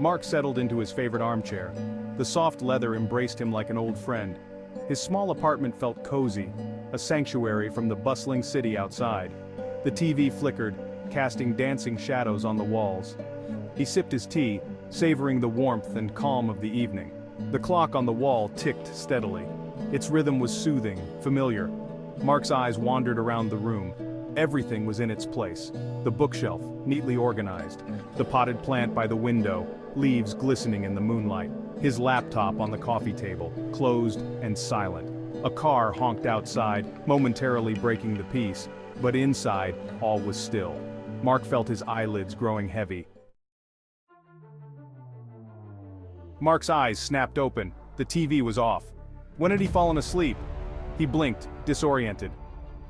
Mark settled into his favorite armchair. The soft leather embraced him like an old friend. His small apartment felt cozy, a sanctuary from the bustling city outside. The TV flickered, casting dancing shadows on the walls. He sipped his tea, savoring the warmth and calm of the evening. The clock on the wall ticked steadily. Its rhythm was soothing, familiar. Mark's eyes wandered around the room. Everything was in its place. The bookshelf, neatly organized. The potted plant by the window, leaves glistening in the moonlight. His laptop on the coffee table, closed and silent. A car honked outside, momentarily breaking the peace, but inside, all was still. Mark felt his eyelids growing heavy. Mark's eyes snapped open. The TV was off. When had he fallen asleep? He blinked, disoriented.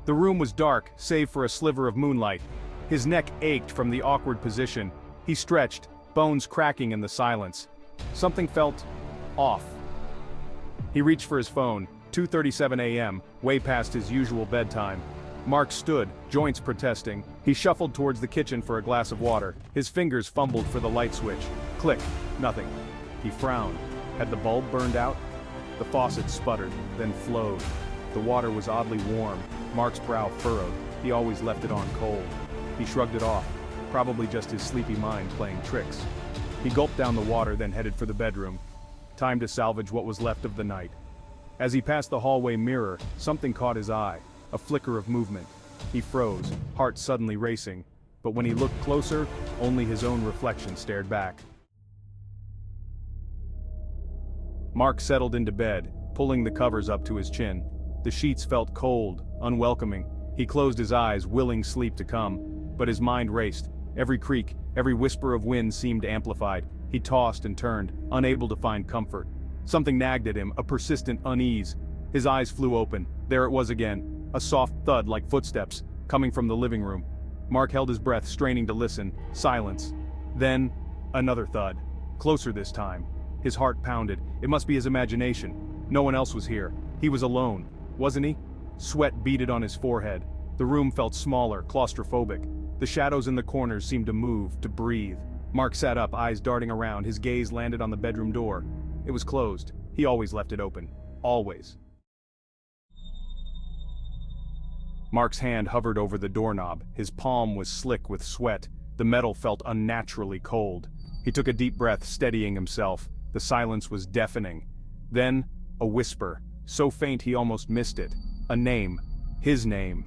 The room was dark, save for a sliver of moonlight. His neck ached from the awkward position. He stretched, bones cracking in the silence. Something felt off. He reached for his phone, 2:37 a.m., way past his usual bedtime. Mark stood, joints protesting. He shuffled towards the kitchen for a glass of water. His fingers fumbled for the light switch. Click. Nothing. He frowned. Had the bulb burned out? The faucet sputtered, then flowed. The water was oddly warm. Mark's brow furrowed. He always left it on cold. He shrugged it off. Probably just his sleepy mind playing tricks. He gulped down the water, then headed for the bedroom. Time to salvage what was left of the night. As he passed the hallway mirror, something caught his eye. A flicker of movement. He froze, heart suddenly racing. But when he looked closer, only his own reflection stared back. Mark settled into bed, pulling the covers up to his chin. The sheets felt cold, unwelcoming. He closed his eyes, willing sleep to come. But his mind raced. Every creak, every whisper of wind seemed amplified. He tossed and turned, unable to find comfort. Something nagged at him, a persistent unease. His eyes flew open. There it was again. A soft thud like footsteps, coming from the living room. Mark held his breath, straining to listen. Silence. Then, another thud. Closer this time. His heart pounded. It must be his imagination. No one else was here. He was alone, wasn't he? Sweat beaded on his forehead. The room felt smaller, claustrophobic. The shadows in the corners seemed to move, to breathe. Mark sat up, eyes darting around. His gaze landed on the bedroom door. It was closed. He always left it open. Always. Mark's hand hovered over the doorknob. His palm was slick with sweat. The metal felt unnaturally cold. He took a deep breath, steadying himself. The silence was deafening. Then, a whisper, so faint he almost missed it. A name. His name.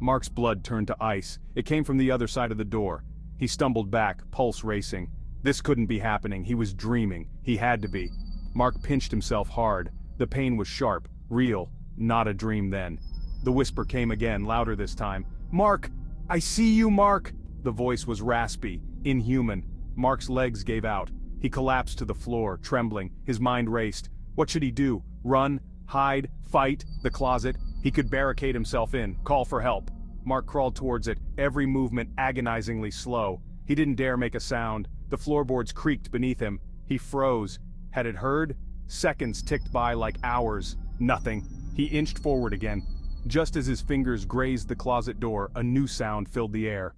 Mark's blood turned to ice. It came from the other side of the door. He stumbled back, pulse racing. This couldn't be happening. He was dreaming. He had to be. Mark pinched himself hard. The pain was sharp, real, not a dream then. The whisper came again, louder this time. "Mark! I see you, Mark!" The voice was raspy, inhuman. Mark's legs gave out. He collapsed to the floor, trembling. His mind raced. What should he do? Run? Hide? Fight? The closet? He could barricade himself in, call for help. Mark crawled towards it, every movement agonizingly slow. He didn't dare make a sound. The floorboards creaked beneath him. He froze. Had it heard? Seconds ticked by like hours. Nothing. He inched forward again. Just as his fingers grazed the closet door, a new sound filled the air.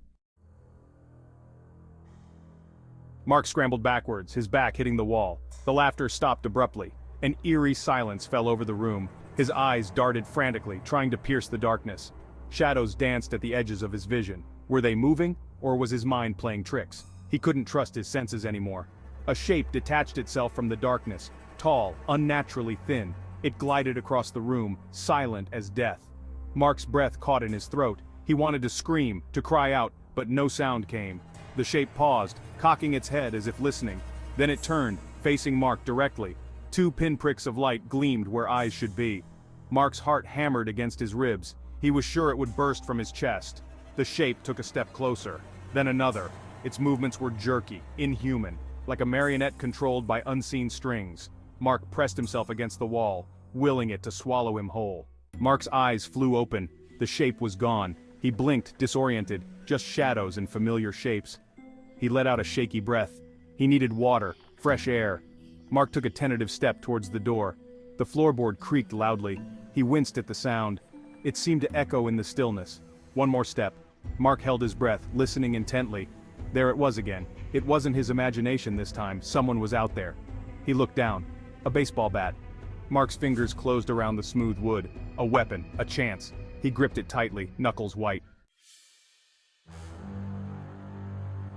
Mark scrambled backwards, his back hitting the wall. The laughter stopped abruptly. An eerie silence fell over the room. His eyes darted frantically, trying to pierce the darkness. Shadows danced at the edges of his vision. Were they moving, or was his mind playing tricks? He couldn't trust his senses anymore. A shape detached itself from the darkness, tall, unnaturally thin. It glided across the room, silent as death. Mark's breath caught in his throat. He wanted to scream, to cry out, but no sound came. The shape paused, cocking its head as if listening. Then it turned, facing Mark directly. 2 pinpricks of light gleamed where eyes should be. Mark's heart hammered against his ribs. He was sure it would burst from his chest. The shape took a step closer, then another. Its movements were jerky, inhuman, like a marionette controlled by unseen strings. Mark pressed himself against the wall, willing it to swallow him whole. Mark's eyes flew open. The shape was gone. He blinked, disoriented, just shadows and familiar shapes. He let out a shaky breath. He needed water, fresh air. Mark took a tentative step towards the door. The floorboard creaked loudly. He winced at the sound. It seemed to echo in the stillness. One more step. Mark held his breath, listening intently. There it was again. It wasn't his imagination this time, someone was out there. He looked down. A baseball bat. Mark's fingers closed around the smooth wood. A weapon, a chance. He gripped it tightly, knuckles white.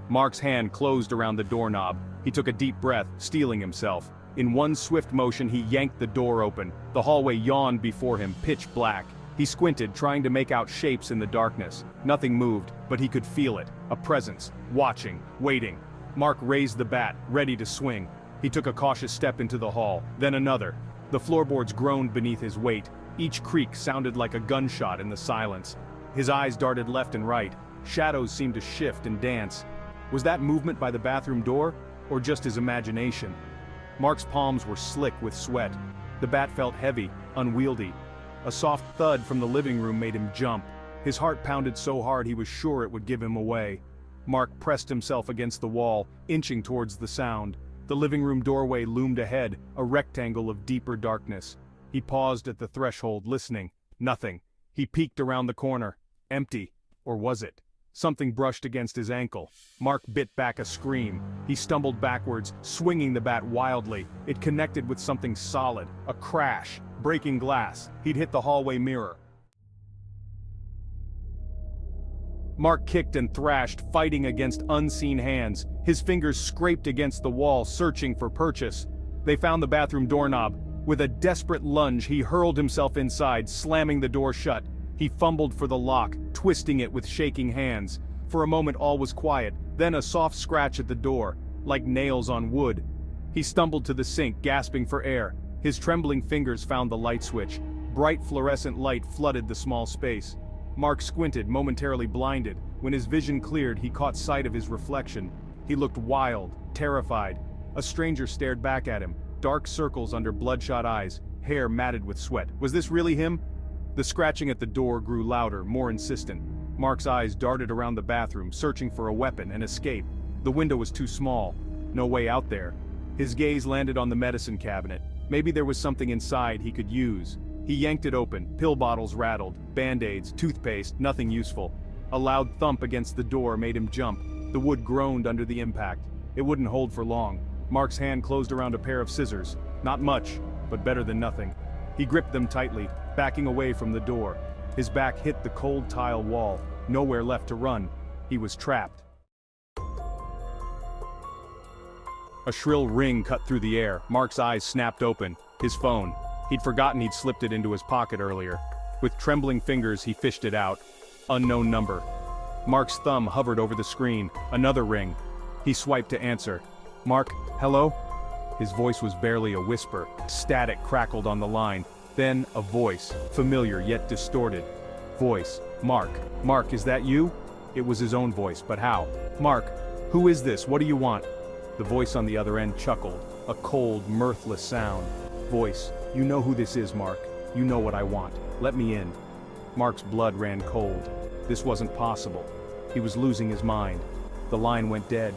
Mark's hand closed around the doorknob. He took a deep breath, steeling himself. In one swift motion he yanked the door open. The hallway yawned before him, pitch black. He squinted, trying to make out shapes in the darkness. Nothing moved, but he could feel it. A presence, watching, waiting. Mark raised the bat, ready to swing. He took a cautious step into the hall, then another. The floorboards groaned beneath his weight. Each creak sounded like a gunshot in the silence. His eyes darted left and right. Shadows seemed to shift and dance. Was that movement by the bathroom door, or just his imagination? Mark's palms were slick with sweat. The bat felt heavy, unwieldy. A soft thud from the living room made him jump. His heart pounded so hard he was sure it would give him away. Mark pressed himself against the wall, inching towards the sound. The living room doorway loomed ahead, a rectangle of deeper darkness. He paused at the threshold, listening. Nothing. He peeked around the corner. Empty. Or was it? Something brushed against his ankle. Mark bit back a scream. He stumbled backwards, swinging the bat wildly. It connected with something solid. A crash. Breaking glass. He'd hit the hallway mirror. Mark kicked and thrashed, fighting against unseen hands. His fingers scraped against the wall, searching for purchase. They found the bathroom doorknob. With a desperate lunge, he hurled himself inside, slamming the door shut. He fumbled for the lock, twisting it with shaking hands. For a moment all was quiet, then a soft scratch at the door, like nails on wood. He stumbled to the sink, gasping for air. His trembling fingers found the light switch. Bright fluorescent light flooded the small space. Mark squinted, momentarily blinded. When his vision cleared, he caught sight of his reflection. He looked wild, terrified. A stranger stared back at him, dark circles under bloodshot eyes, hair matted with sweat. Was this really him? The scratching at the door grew louder, more insistent. Mark's eyes darted around the bathroom, searching for a weapon, an escape. The window was too small. No way out there. His gaze landed on the medicine cabinet. Maybe there was something inside he could use. He yanked it open. Pill bottles rattled. Band-aids, toothpaste, nothing useful. A loud thump against the door made him jump. The wood groaned under the impact. It wouldn't hold for long. Mark's hand closed around a pair of scissors. Not much, but better than nothing. He gripped them tightly, backing away from the door. His back hit the cold tile wall. Nowhere left to run. He was trapped. A shrill ring cut through the air. Mark's eyes snapped open. His phone. He'd forgotten he'd slipped it into his pocket earlier. With trembling fingers, he fished it out. Unknown number. Mark's thumb hovered over the screen. Another ring. He swiped to answer. Mark, hello? His voice was barely a whisper. Static crackled on the line. Then, a voice, familiar yet distorted. Voice. Mark. Mark, is that you? It was his own voice, but how? Mark, who is this? What do you want? The voice on the other end chuckled. A cold, mirthless sound. Voice. You know who this is, Mark. You know what I want. Let me in. Mark's blood ran cold. This wasn't possible. He was losing his mind. The line went dead.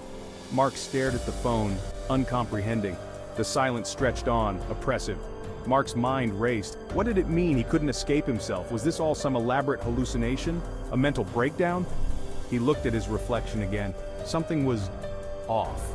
Mark stared at the phone, uncomprehending. The silence stretched on, oppressive. Mark's mind raced. What did it mean he couldn't escape himself? Was this all some elaborate hallucination? A mental breakdown? He looked at his reflection again. Something was off.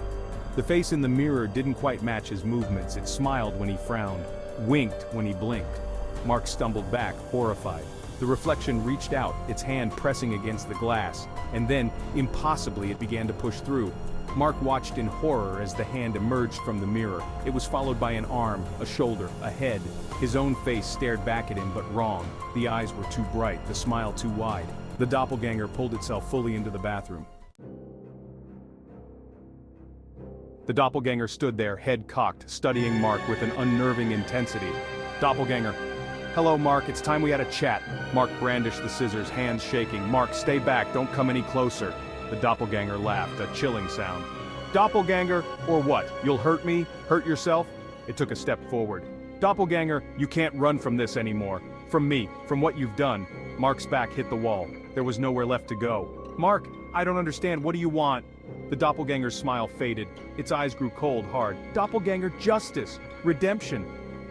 The face in the mirror didn't quite match his movements. It smiled when he frowned, winked when he blinked. Mark stumbled back, horrified. The reflection reached out, its hand pressing against the glass, and then, impossibly, it began to push through. Mark watched in horror as the hand emerged from the mirror. It was followed by an arm, a shoulder, a head. His own face stared back at him, but wrong. The eyes were too bright, the smile too wide. The doppelganger pulled itself fully into the bathroom. The doppelganger stood there, head cocked, studying Mark with an unnerving intensity. Doppelganger. Hello, Mark, it's time we had a chat. Mark brandished the scissors, hands shaking. Mark, stay back, don't come any closer. The doppelganger laughed, a chilling sound. Doppelganger, or what? You'll hurt me? Hurt yourself? It took a step forward. Doppelganger, you can't run from this anymore. From me, from what you've done. Mark's back hit the wall. There was nowhere left to go. Mark, I don't understand, what do you want? The doppelganger's smile faded. Its eyes grew cold, hard. Doppelganger, justice, redemption.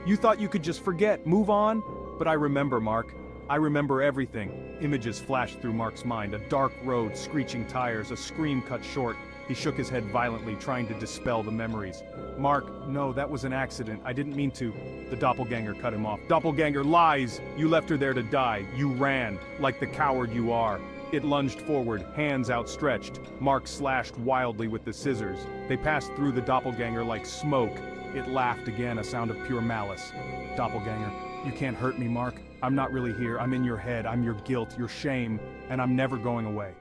You thought you could just forget, move on? But I remember, Mark. I remember everything. Images flashed through Mark's mind, a dark road, screeching tires, a scream cut short. He shook his head violently, trying to dispel the memories. Mark, no, that was an accident. I didn't mean to. The doppelganger cut him off. Doppelganger, lies! You left her there to die. You ran, like the coward you are. It lunged forward, hands outstretched. Mark slashed wildly with the scissors. They passed through the doppelganger like smoke. It laughed again, a sound of pure malice. Doppelganger, you can't hurt me, Mark. I'm not really here. I'm in your head. I'm your guilt, your shame, and I'm never going away.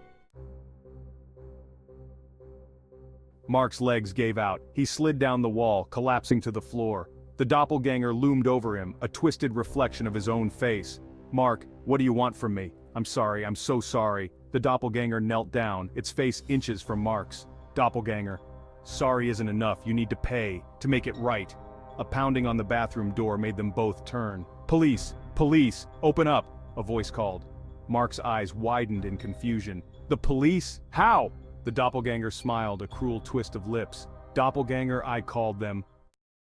Mark's legs gave out. He slid down the wall, collapsing to the floor. The doppelganger loomed over him, a twisted reflection of his own face. Mark, what do you want from me? I'm sorry, I'm so sorry. The doppelganger knelt down, its face inches from Mark's. Doppelganger, sorry isn't enough, you need to pay, to make it right. A pounding on the bathroom door made them both turn. Police! Police! Open up! A voice called. Mark's eyes widened in confusion. The police? How? The doppelganger smiled, a cruel twist of lips. Doppelganger, I called them.